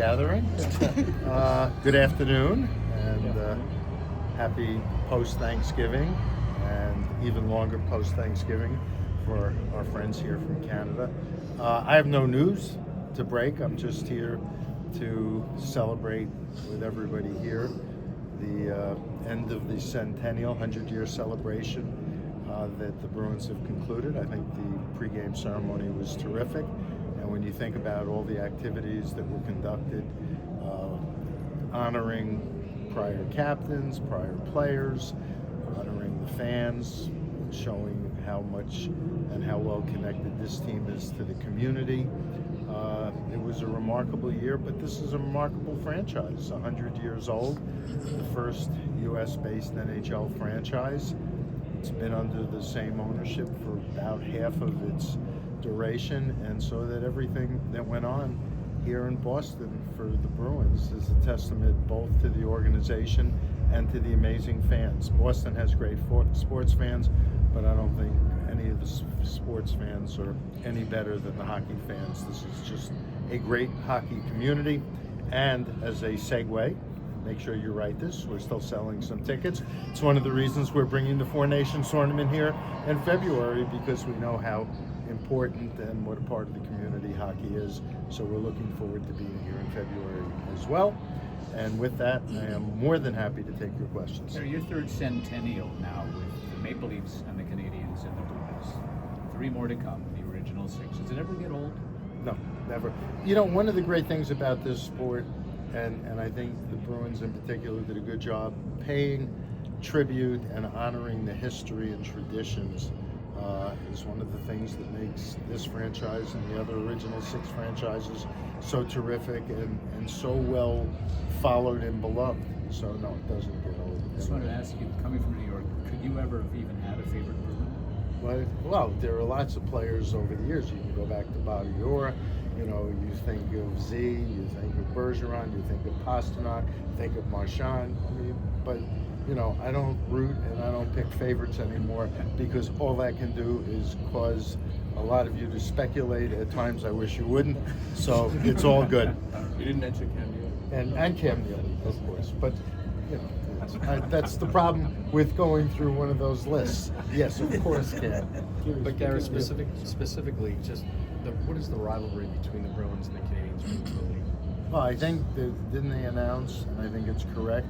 Gathering. Good afternoon, and happy post-Thanksgiving, and even longer post-Thanksgiving for our friends here from Canada. I have no news to break. I'm just here to celebrate with everybody here the end of the Centennial 100-year celebration that the Bruins have concluded. I think the pregame ceremony was terrific. And when you think about all the activities that were conducted, honoring prior captains, prior players, honoring the fans, showing how much and how well connected this team is to the community. It was a remarkable year, but this is a remarkable franchise, 100 years old, the first US-based NHL franchise. It's been under the same ownership for about half of its duration, and so that everything that went on here in Boston for the Bruins is a testament both to the organization and to the amazing fans. Boston has great sports fans, but I don't think any of the sports fans are any better than the hockey fans. This is just a great hockey community. And as a segue, make sure you write this. We're still selling some tickets. It's one of the reasons we're bringing the Four Nations tournament here in February, because we know how important and what a part of the community hockey is. So we're looking forward to being here in February as well. And with that, I am more than happy to take your questions. So your third Centennial now with the Maple Leafs and the Canadians and the Bruins. 3 more to come, the original 6. Does it ever get old? No, never. You know, one of the great things about this sport, and I think the Bruins in particular did a good job paying tribute and honoring the history and traditions, is one of the things that makes this franchise and the other original 6 franchises so terrific and so well followed and beloved. So no, it doesn't get old. I just wanted to ask you, coming from New York, could you ever have even had a favorite Bruin? Well, there are lots of players over the years. You can go back to Bobby Orr. You know, you think of Z, you think of Bergeron, you think of Pasternak, think of Marchand. I mean, but you know, I don't root and I don't pick favorites anymore, because all that can do is cause a lot of you to speculate. At times, I wish you wouldn't. So it's all good. You didn't mention Cam Neely. And Cam Neely, of course, but you know, that's the problem with going through one of those lists. Yes, of course, Cam. But Gareth, specifically, just what is the rivalry between the Bruins and the Canadians for the league? Well, I think didn't they announce, and I think it's correct,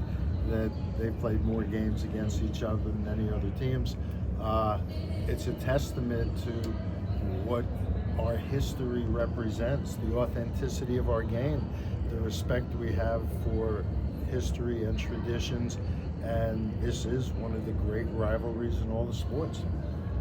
that they've played more games against each other than any other teams. It's a testament to what our history represents, the authenticity of our game, the respect we have for history and traditions, and this is one of the great rivalries in all the sports.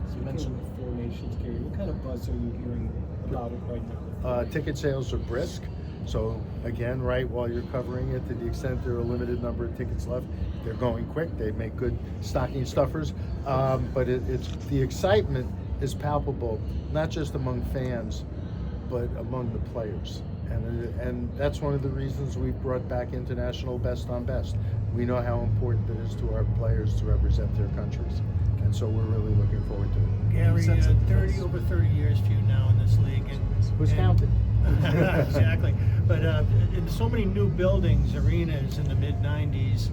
So you mentioned the Four Nations, Gary. What kind of buzz are you hearing about it right now? Ticket sales are brisk. So again, right, while you're covering it, to the extent there are a limited number of tickets left, they're going quick. They make good stocking stuffers. But it's the excitement is palpable, not just among fans, but among the players. And that's one of the reasons we've brought back international best on best. We know how important it is to our players to represent their countries. And so we're really looking forward to it. Gary, over 30 years for you now in this league. Who's counting? Exactly. But in so many new buildings, arenas in the mid-90s,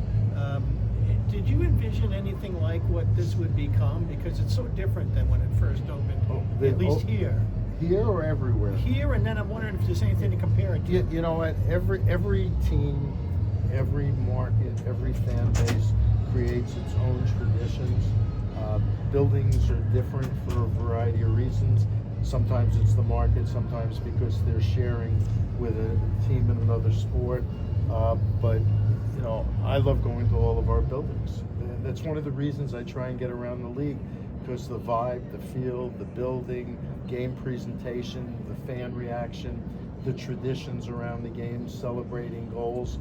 did you envision anything like what this would become? Because it's so different than when it first opened, at least here. Here or everywhere? Here, and then I'm wondering if there's anything to compare it to. You know what? Every team, every market, every fan base creates its own traditions. Buildings are different for a variety of reasons. Sometimes it's the market, sometimes because they're sharing with a team in another sport. But you know, I love going to all of our buildings. And that's one of the reasons I try and get around the league, because the vibe, the feel, the building, game presentation, the fan reaction, the traditions around the game, celebrating goals,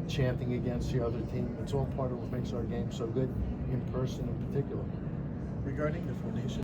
chanting against the other team. It's all part of what makes our game so good, in person in particular. Regarding the Four Nations,